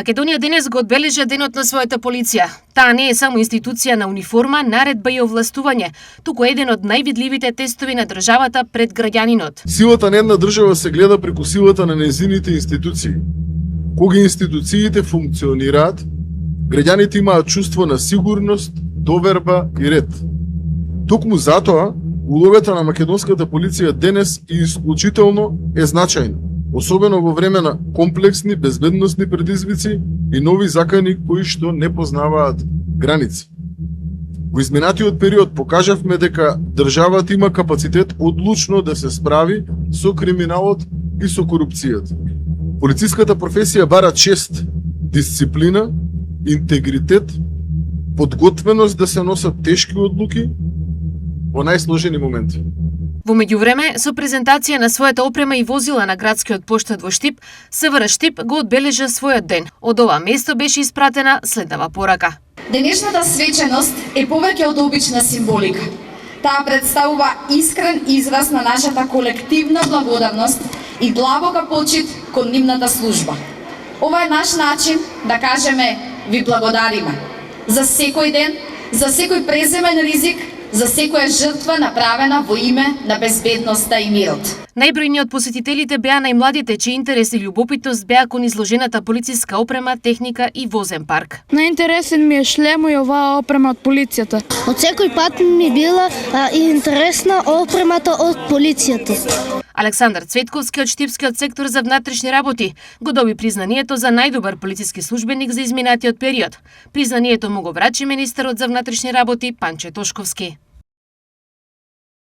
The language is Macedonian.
Македонија денес го одбележа денот на својата полиција. Таа не е само институција на униформа, наредба и овластување, туку еден од највидливите тестови на државата пред граѓанинот. Силата на една држава се гледа преку силата на нејзините институции. Кога институциите функционираат, граѓаните имаат чувство на сигурност, доверба и ред. Токму затоа, улогата на македонската полиција денес и исклучително е значајна, особено во време на комплексни безбедносни предизвици и нови закани кои што не познаваат граници. Во изминатиот период покажавме дека државата има капацитет одлучно да се справи со криминалот и со корупцијата. Полициската професија бара чест, дисциплина, интегритет, подготвеност да се носат тешки одлуки во најсложени моменти. Во меѓувреме, со презентација на својата опрема и возила на градскиот поштад во Штип, СВР Штип го одбележа својот ден. Од ова место беше испратена следнава порака. Денешната свеченост е повеќе од обична символика. Таа представува искрен израз на нашата колективна благодарност и длабока почит кон нивната служба. Ова е наш начин да кажеме ви благодариме за секој ден, за секој преземен ризик, за секоја жртва направена во име на безбедноста и мирот. Најбројни од посетителите беа најмладите, чиј интерес и љубопитност беа кон изложената полициска опрема, техника и возен парк. Најинтересен ми е шлемо и оваа опрема од полицијата. Од секој пат ми била интересна опремата од полицијата. Александар Цветковски од Штипскиот сектор за внатрешни работи го доби признанието за најдобар полициски службеник за изминатиот период. Признанието му го врачи министерот за внатрешни работи Панче Тошковски.